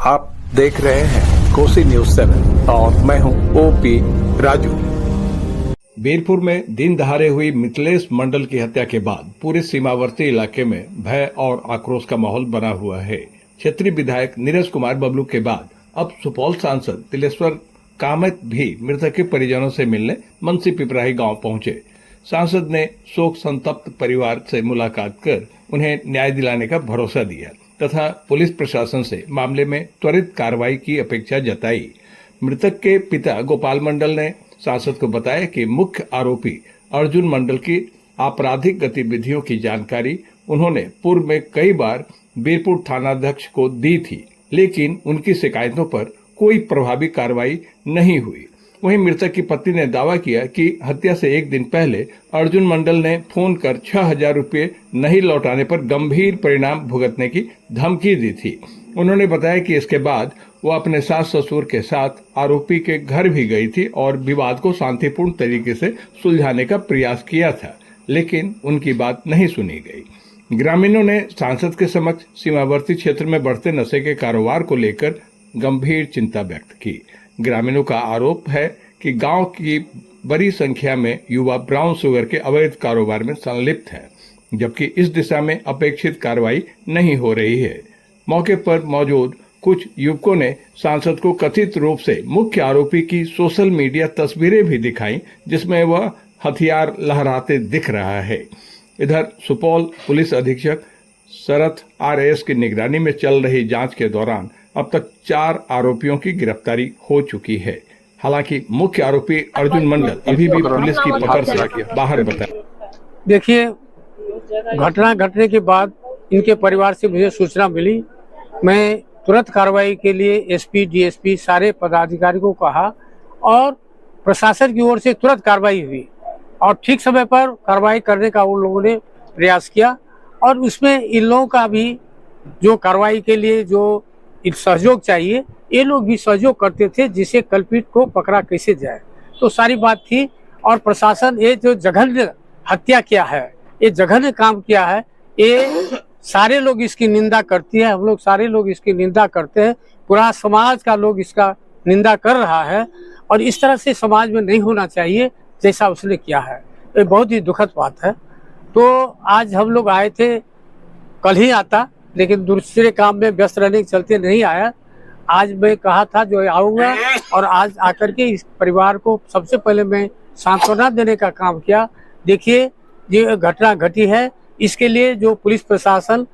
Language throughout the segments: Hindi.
आप देख रहे हैं कोसी न्यूज 7 और मैं हूं ओपी राजू। बीरपुर में दिन दहाड़े हुई मिथिलेश मंडल की हत्या के बाद पूरे सीमावर्ती इलाके में भय और आक्रोश का माहौल बना हुआ है। क्षेत्रीय विधायक नीरज कुमार बबलू के बाद अब सुपौल सांसद तिलेश्वर कामत भी मृतक के परिजनों से मिलने मनसी पिपराही गांव पहुंचे। सांसद ने शोक संतप्त परिवार से मुलाकात कर उन्हें न्याय दिलाने का भरोसा दिया तथा पुलिस प्रशासन से मामले में त्वरित कार्रवाई की अपेक्षा जताई। मृतक के पिता गोपाल मंडल ने सांसद को बताया कि मुख्य आरोपी अर्जुन मंडल की आपराधिक गतिविधियों की जानकारी उन्होंने पूर्व में कई बार बीरपुर थानाध्यक्ष को दी थी, लेकिन उनकी शिकायतों पर कोई प्रभावी कार्रवाई नहीं हुई। वहीं मृतक की पत्नी ने दावा किया कि हत्या से एक दिन पहले अर्जुन मंडल ने फोन कर 6,000 रुपये नहीं लौटाने पर गंभीर परिणाम भुगतने की धमकी दी थी। उन्होंने बताया कि इसके बाद वो अपने सास ससुर के साथ आरोपी के घर भी गई थी और विवाद को शांतिपूर्ण तरीके से सुलझाने का प्रयास किया था, लेकिन उनकी बात नहीं सुनी गई। ग्रामीणों ने सांसद के समक्ष सीमावर्ती क्षेत्र में बढ़ते नशे के कारोबार को लेकर गंभीर चिंता व्यक्त की। ग्रामीणों का आरोप है कि गांव की बड़ी संख्या में युवा ब्राउन शुगर के अवैध कारोबार में संलिप्त हैं, जबकि इस दिशा में अपेक्षित कार्रवाई नहीं हो रही है। मौके पर मौजूद कुछ युवकों ने सांसद को कथित रूप से मुख्य आरोपी की सोशल मीडिया तस्वीरें भी दिखाई, जिसमें वह हथियार लहराते दिख रहा है। इधर सुपौल पुलिस अधीक्षक शरथ RAS की निगरानी में चल रही जांच के दौरान अब तक 4 आरोपियों की गिरफ्तारी हो चुकी है। हालांकि मुख्य आरोपी अर्जुन मंडल अभी भी पुलिस की पकड़ से बाहर बताया। देखिए, घटना घटने के बाद इनके परिवार से मुझे सूचना मिली। मैं तुरंत कार्रवाई के लिए SP, DSP सारे पदाधिकारी को कहा और प्रशासन की ओर से तुरंत कार्रवाई हुई और ठीक समय पर कार्रवाई करने का उन लोगों ने प्रयास किया और उसमें इन लोगों का भी जो कार्रवाई के लिए जो सहयोग चाहिए, ये लोग भी सहयोग करते थे, जिससे कल्पित को पकड़ा कैसे जाए। तो सारी बात थी और प्रशासन ये जो जघन्य हत्या किया है, ये जघन्य काम किया है, ये सारे लोग इसकी निंदा करती है। हम लोग सारे लोग इसकी निंदा करते हैं। पूरा समाज का लोग इसका निंदा कर रहा है और इस तरह से समाज में नहीं होना चाहिए जैसा उसने किया है। ये बहुत ही दुखद बात है। तो आज हम लोग आए थे, कल ही आता, लेकिन दूसरे काम में व्यस्त रहने के चलते नहीं आया। आज मैं कहा था जो आऊँगा और आज आकर के इस परिवार को सबसे पहले मैं सांत्वना देने का काम किया। देखिए, ये घटना घटी है, इसके लिए जो पुलिस प्रशासन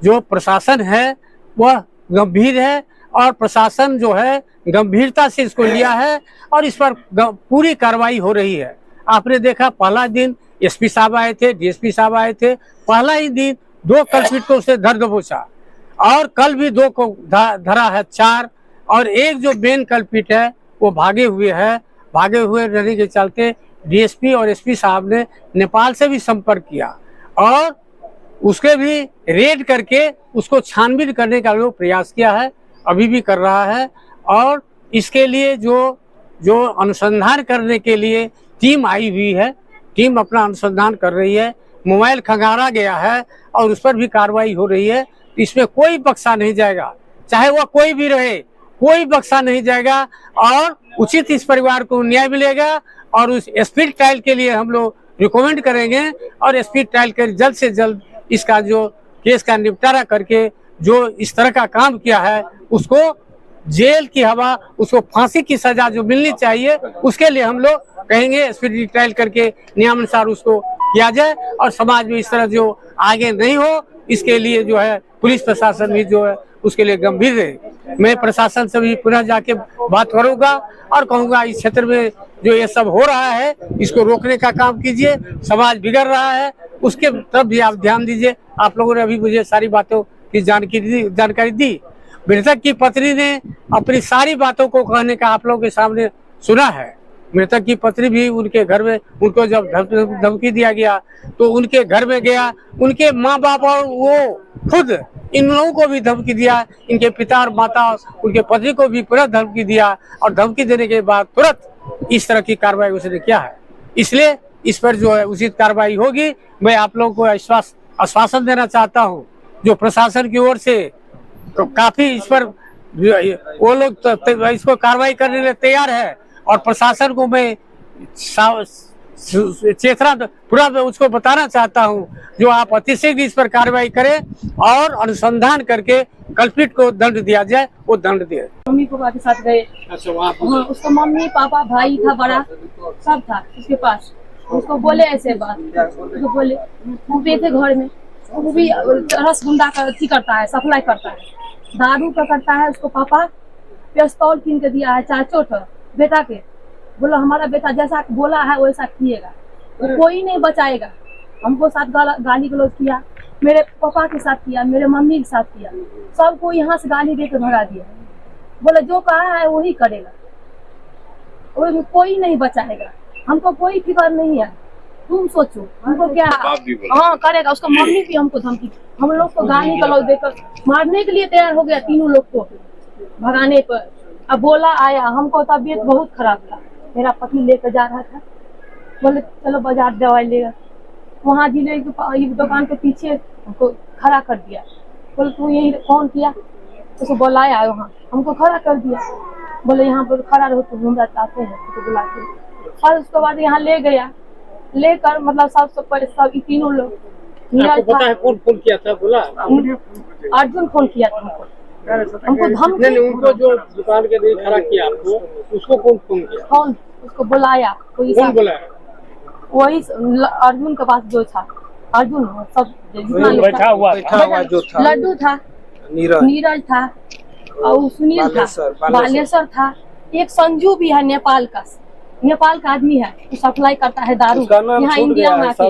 जो प्रशासन है वह गंभीर है और प्रशासन जो है गंभीरता से इसको लिया है और इस पर पूरी कार्रवाई हो रही है। आपने देखा, पहला दिन SP साहब आए थे, DSP साहब आए थे। पहला ही दिन 2 कल्पित को उसे धर दबोचा और कल भी 2 को धरा है 4 और एक जो मेन कल्पित है वो भागे हुए है। भागे हुए रहने के चलते DSP और SP साहब ने नेपाल से भी संपर्क किया और उसके भी रेड करके उसको छानबीन करने का जो प्रयास किया है, अभी भी कर रहा है। और इसके लिए जो अनुसंधान करने के लिए टीम आई हुई है, टीम अपना अनुसंधान कर रही है। मोबाइल खंगाला गया है और उस पर भी कार्रवाई हो रही है। इसमें कोई बख्शा नहीं जाएगा, चाहे वह कोई भी रहे, कोई बख्शा नहीं जाएगा और उचित इस परिवार को न्याय मिलेगा। और उस स्पीड ट्रायल के लिए हम लोग रिकमेंड करेंगे और स्पीड ट्रायल कर जल्द से जल्द इसका जो केस का निपटारा करके जो इस तरह का काम किया है उसको जेल की हवा, उसको फांसी की सजा जो मिलनी चाहिए, उसके लिए हम लोग कहेंगे स्पीड ट्रायल करके नियमानुसार उसको किया जाए और समाज में इस तरह जो आगे नहीं हो, इसके लिए जो है पुलिस प्रशासन भी जो है उसके लिए गंभीर रहे। मैं प्रशासन से भी पुनः जाके बात करूंगा और कहूंगा इस क्षेत्र में जो ये सब हो रहा है इसको रोकने का काम कीजिए। समाज बिगड़ रहा है, उसके तरफ भी आप ध्यान दीजिए। आप लोगों ने अभी मुझे सारी बातों की जानकारी दी। मृतक की पत्नी ने अपनी सारी बातों को कहने का आप लोगों के सामने सुना है। मृतक की पत्नी भी उनके घर में, उनको जब धमकी दिया गया तो उनके घर में गया, उनके माँ बाप और वो खुद इन लोगों को भी धमकी दिया, इनके पिता और माता उनके पति को भी पूरा धमकी दिया और धमकी देने के बाद तुरंत इस तरह की कार्रवाई उसने किया है। इसलिए इस पर जो है उचित कार्रवाई होगी। मैं आप लोगों को आश्वासन देना चाहता हूँ, जो प्रशासन की ओर से काफी इस पर वो लोग इसको कार्रवाई करने के लिए तैयार है और प्रशासन को मैं चेतना पूरा उसको बताना चाहता हूँ जो आप अतिशीघ्र इस पर कार्रवाई करें और अनुसंधान करके कल्पित को दंड दिया जाए, वो दंड दिया। मम्मी पापा के साथ गए। अच्छा, वहाँ हाँ, उसका मम्मी पापा भाई था बड़ा, सब था उसके पास। उसको बोले ऐसे बात, उसको बोले वो भी थे घर में, वो भी रसगुंडा का अथी करता है, सप्लाई करता है, दारू का करता है। उसको पापा पिस्तौल कीन के दिया है, चाचो था बेटा के, बोला हमारा बेटा जैसा बोला है वैसा किएगा, तो कोई नहीं बचाएगा। हमको साथ गाली गलौज किया, मेरे पापा के साथ किया, मेरे मम्मी के साथ किया, सबको यहाँ से गाली देकर भगा दिया। बोले जो कहा है वही करेगा, कोई नहीं बचाएगा, हमको कोई फिक्र नहीं है। तुम सोचो हमको क्या, हाँ करेगा। उसका मम्मी भी हमको धमकी, हम लोग को गाली गलौज देकर मारने के लिए तैयार हो गया, तीनों लोग को भगाने पर। अब बोला आया, हमको तबीयत बहुत खराब था, मेरा पति लेकर जा रहा था, बोले चलो बाजार दवाई लेगा। वहाँ जिले दुकान के पीछे हमको खड़ा कर दिया, बोले तू यही कौन किया, उसको बुलाया वहाँ, हमको खड़ा कर दिया, बोले यहाँ पर खड़ा रहो, तुम हमरा चाहते हैं तो बुलाते। और उसके बाद यहाँ ले गया, लेकर मतलब सब तीनों लोग, पता है कौन फोन किया था? बोला अर्जुन फोन किया था हमको धमकी। उनको जो दुकान के लिए खड़ा किया आपको, उसको कौन फोन किया? कौन उसको बुलाया, कोई कौन बुलाया? वही अर्जुन के पास जो था, अर्जुन सब बैठा हुआ जो था, लड्डू था, नीरज था, और सुनील था, बालेश्वर था, एक संजू भी है, नेपाल का आदमी है, वो सप्लाई करता है दारू यहाँ इंडिया में आके।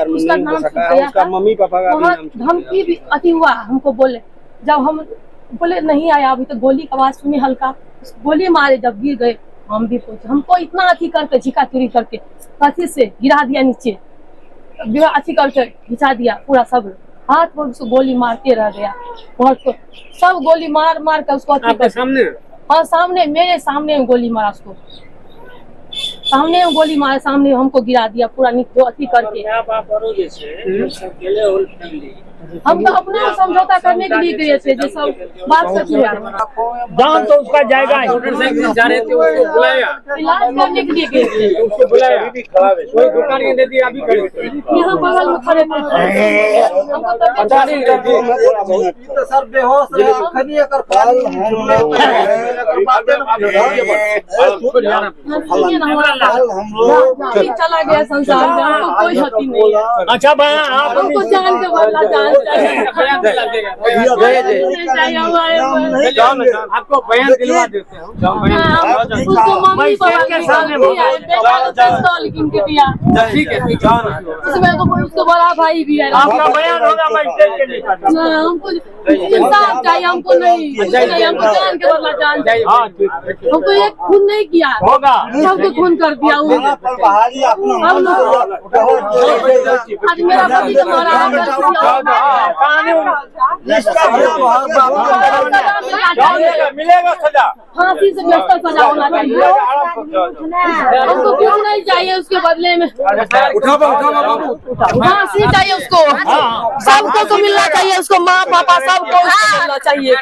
उसका नाम उसका मम्मी पापा का धमकी भी अति हुआ। हमको बोले, जब हम बोले नहीं आया अभी तो गोली का आवाज सुनी हल्का, गोली मारे, जब गिर गए हम भी पूछे, हमको इतना अथी करके झिका चुरी करके कथी से गिरा दिया नीचे, अथी करके घिचा दिया पूरा, सब हाथ पर उसको गोली मारते रह गया, बहुत सब गोली मार मार कर उसको अथी सामने। हाँ सामने, मेरे सामने में गोली मारा, उसको सामने में गोली मारा, सामने हमको गिरा दिया पूरा नीचे अथी करके। हम तो अपना समझौता करने के लिए गए थे, जो सब बात करते जान तो उसका जाएगा, जा रहे थे उसको बुलाया, इलाज करने के लिए गए थे, उसको बुलाया, कोई दुकान के दे दिया, अभी खड़े यहाँ बगल में खड़े थे, हमको तो सर बेहोश चला गया संसार में, हमको कोई हती नहीं है। अच्छा भैया, आप हमको जान के बदला जान आपको बयान दिलवा देते हैं, उसको मम्मी पापा के सामने गिन के दिया, ठीक है, उसमें उसको बड़ा भाई भी है, आपका बयान होगा, मैं स्टेज पे लिखा। हमको इंसाफ चाहिए, हमको नहीं, हमको जान के बदला जान चाहिए। हमको एक खून नहीं किया होगा, सबको खून कर दिया। आज मेरा पति को मारा, मिलेगा सजा, फांसी से बेहतर सजा होना चाहिए। हमको कुछ नहीं चाहिए उसके बदले में, फांसी चाहिए उसको, सबको तो मिलना चाहिए, उसको माँ पापा सबको मिलना चाहिए।